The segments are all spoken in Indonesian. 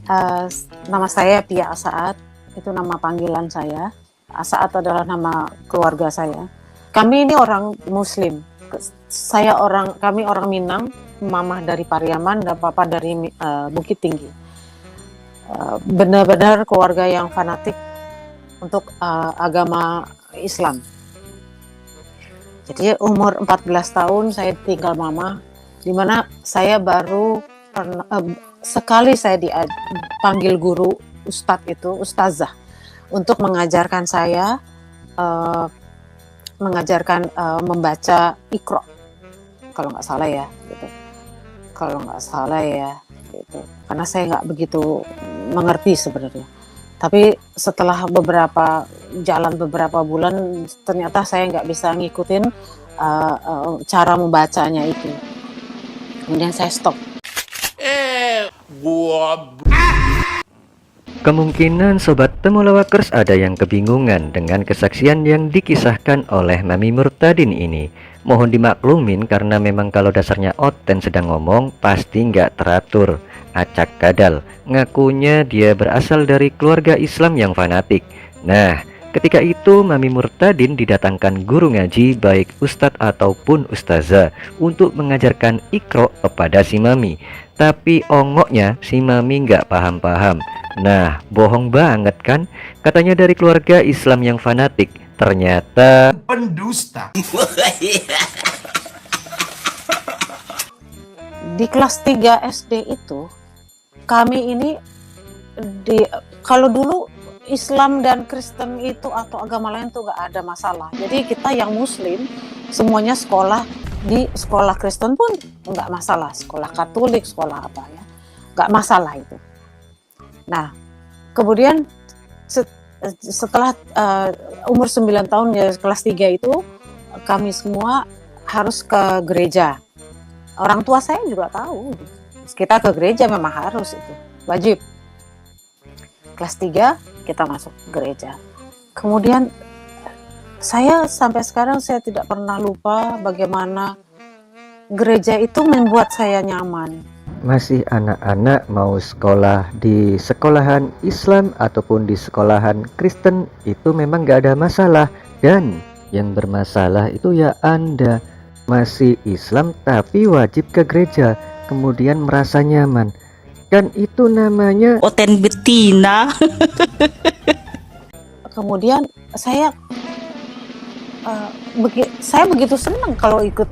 Uh, Nama saya Pia Asaat, itu nama panggilan saya. Asaat adalah nama keluarga saya. Kami ini orang Muslim. Kami orang Minang, mama dari Pariaman dan papa dari Bukit Tinggi. Benar-benar keluarga yang fanatik untuk agama Islam. Jadi umur 14 tahun saya tinggal mama, di mana saya baru sekali saya dipanggil guru ustazah untuk mengajarkan saya membaca Iqra, kalau nggak salah ya gitu. Karena saya nggak begitu mengerti sebenarnya, tapi setelah beberapa bulan ternyata saya nggak bisa ngikutin cara membacanya itu, kemudian saya stop. Kemungkinan Sobat Temulawakers ada yang kebingungan dengan kesaksian yang dikisahkan oleh Mami Murtadin ini. Mohon dimaklumin karena memang kalau dasarnya Oten sedang ngomong pasti nggak teratur, acak kadal. Ngakunya dia berasal dari keluarga Islam yang fanatik. Nah, ketika itu Mami Murtadin didatangkan guru ngaji baik ustadz ataupun ustazah untuk mengajarkan Iqra kepada si Mami. Tapi ongoknya si Mami nggak paham-paham. Nah, bohong banget kan? Katanya dari keluarga Islam yang fanatik. Ternyata pendusta. Di kelas 3 SD itu, kami ini kalau dulu Islam dan Kristen itu atau agama lain tuh nggak ada masalah. Jadi kita yang Muslim semuanya sekolah di sekolah Kristen pun nggak masalah, sekolah Katolik, sekolah apa ya, nggak masalah itu. Nah, kemudian setelah umur 9 tahun ya, kelas 3 itu kami semua harus ke gereja. Orang tua saya juga tahu, kita ke gereja memang harus, itu wajib. Kelas 3 kita masuk gereja. Kemudian saya sampai sekarang saya tidak pernah lupa bagaimana gereja itu membuat saya nyaman. masih anak-anak mau sekolah di sekolahan Islam ataupun di sekolahan Kristen itu memang gak ada masalah. Dan yang bermasalah itu ya Anda masih Islam tapi wajib ke gereja, kemudian merasa nyaman. Kan itu namanya Oten betina. Kemudian saya begitu senang kalau ikut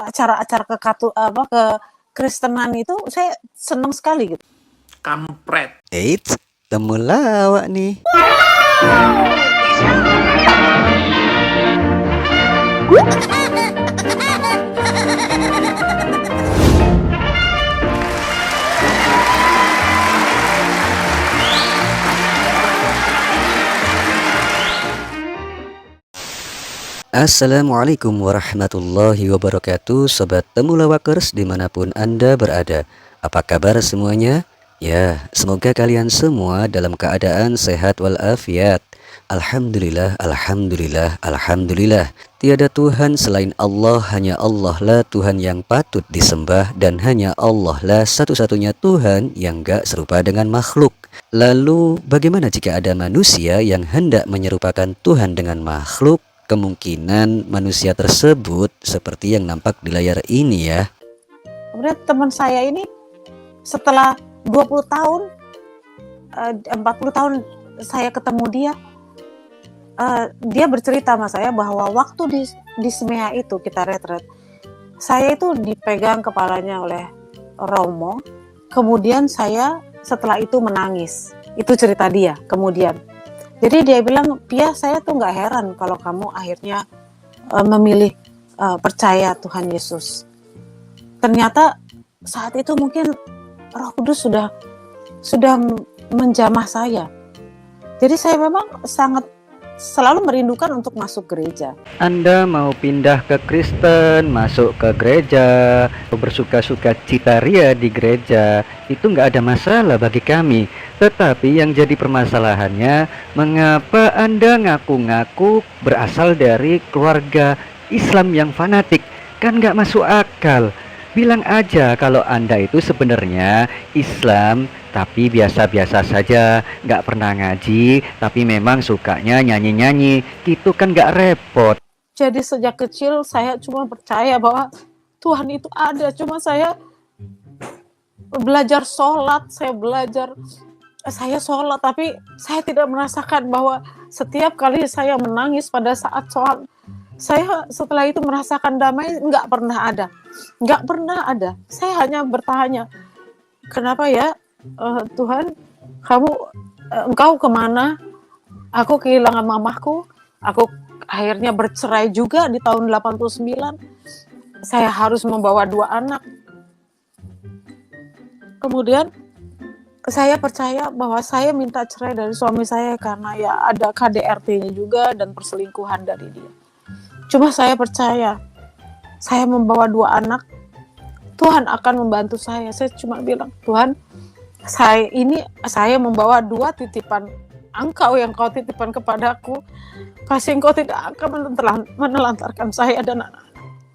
acara-acara ke Kristenan itu, saya senang sekali gitu. Kampret. Eits, temulawak nih. Assalamualaikum warahmatullahi wabarakatuh, Sobat Temulawakers dimanapun Anda berada. Apa kabar semuanya? Ya, semoga kalian semua dalam keadaan sehat walafiat. Alhamdulillah, alhamdulillah, alhamdulillah. Tiada Tuhan selain Allah, hanya Allah lah Tuhan yang patut disembah, dan hanya Allah lah satu-satunya Tuhan yang gak serupa dengan makhluk. Lalu bagaimana jika ada manusia yang hendak menyerupakan Tuhan dengan makhluk? Kemungkinan manusia tersebut seperti yang nampak di layar ini ya. Kemudian teman saya ini setelah 20 tahun, 40 tahun saya ketemu dia, dia bercerita sama saya bahwa waktu di SMEA itu kita retret, saya itu dipegang kepalanya oleh Romo, kemudian saya setelah itu menangis. Itu cerita dia kemudian. Jadi dia bilang, Pia, saya tuh nggak heran kalau kamu akhirnya memilih percaya Tuhan Yesus. Ternyata saat itu mungkin Roh Kudus sudah menjamah saya. Jadi saya memang sangat selalu merindukan untuk masuk gereja. Anda mau pindah ke Kristen, masuk ke gereja, bersuka-suka cita ria di gereja, itu nggak ada masalah bagi kami. Tetapi yang jadi permasalahannya, mengapa Anda ngaku-ngaku berasal dari keluarga Islam yang fanatik? Kan nggak masuk akal. Bilang aja kalau Anda itu sebenarnya Islam tapi biasa-biasa saja, nggak pernah ngaji, tapi memang sukanya nyanyi-nyanyi, gitu kan nggak repot. Jadi sejak kecil saya cuma percaya bahwa Tuhan itu ada, cuma saya belajar sholat, saya sholat, tapi saya tidak merasakan bahwa setiap kali saya menangis pada saat sholat, saya setelah itu merasakan damai. Nggak pernah ada. Saya hanya bertanya, kenapa ya Tuhan, engkau kemana? Aku kehilangan mamahku, aku akhirnya bercerai juga di tahun 89. Saya harus membawa 2 anak. Kemudian saya percaya bahwa saya minta cerai dari suami saya karena ya ada KDRT-nya juga dan perselingkuhan dari dia. Cuma saya percaya, saya membawa 2 anak, Tuhan akan membantu saya. Saya cuma bilang, Tuhan, saya membawa 2 titipan Engkau yang Kau titipkan kepadaku. Pasti Engkau tidak akan menelantarkan saya dan anak.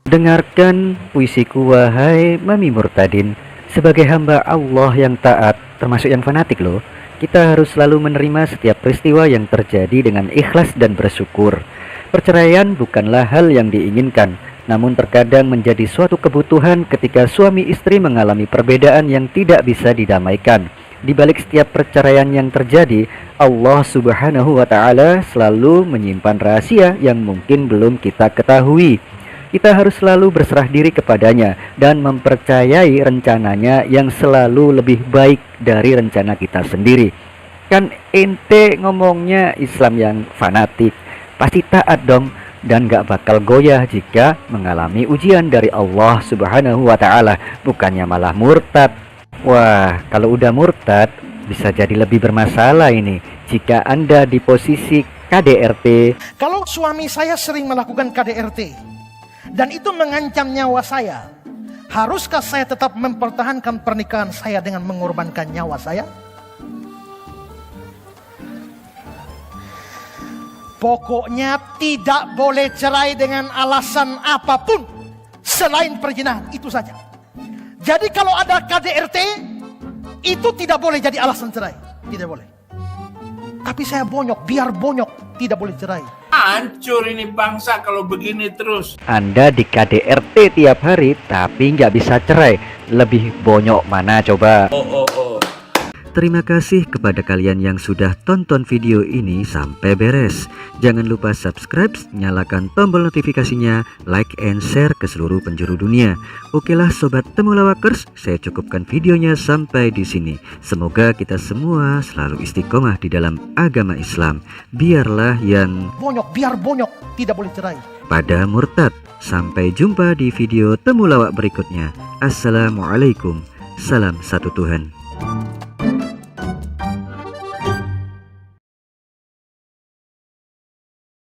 Dengarkan puisiku wahai Mami Murtadin. Sebagai hamba Allah yang taat, termasuk yang fanatik loh, kita harus selalu menerima setiap peristiwa yang terjadi dengan ikhlas dan bersyukur. Perceraian bukanlah hal yang diinginkan, namun terkadang menjadi suatu kebutuhan ketika suami istri mengalami perbedaan yang tidak bisa didamaikan. Di balik setiap perceraian yang terjadi, Allah Subhanahu wa Ta'ala selalu menyimpan rahasia yang mungkin belum kita ketahui. Kita harus selalu berserah diri kepadanya dan mempercayai rencananya yang selalu lebih baik dari rencana kita sendiri. Kan ente ngomongnya Islam yang fanatik, pasti taat dong, dan gak bakal goyah jika mengalami ujian dari Allah Subhanahu wa Ta'ala, bukannya malah murtad. Wah, kalau udah murtad bisa jadi lebih bermasalah ini jika Anda di posisi KDRT. Kalau suami saya sering melakukan KDRT dan itu mengancam nyawa saya, haruskah saya tetap mempertahankan pernikahan saya dengan mengorbankan nyawa saya? Pokoknya tidak boleh cerai dengan alasan apapun selain perzinahan, itu saja. Jadi kalau ada KDRT, itu tidak boleh jadi alasan cerai, tidak boleh. Tapi saya bonyok, biar bonyok, tidak boleh cerai. Hancur ini bangsa kalau begini terus. Anda di KDRT tiap hari tapi nggak bisa cerai, lebih bonyok mana coba? Terima kasih kepada kalian yang sudah tonton video ini sampai beres. Jangan lupa subscribe, nyalakan tombol notifikasinya, like and share ke seluruh penjuru dunia. Okelah Sobat Temulawakers, saya cukupkan videonya sampai di sini. Semoga kita semua selalu istiqomah di dalam agama Islam. Biarlah yang Bonyok, biar bonyok, tidak boleh cerai. pada murtad. Sampai jumpa di video Temulawak berikutnya. Assalamualaikum. Salam satu Tuhan.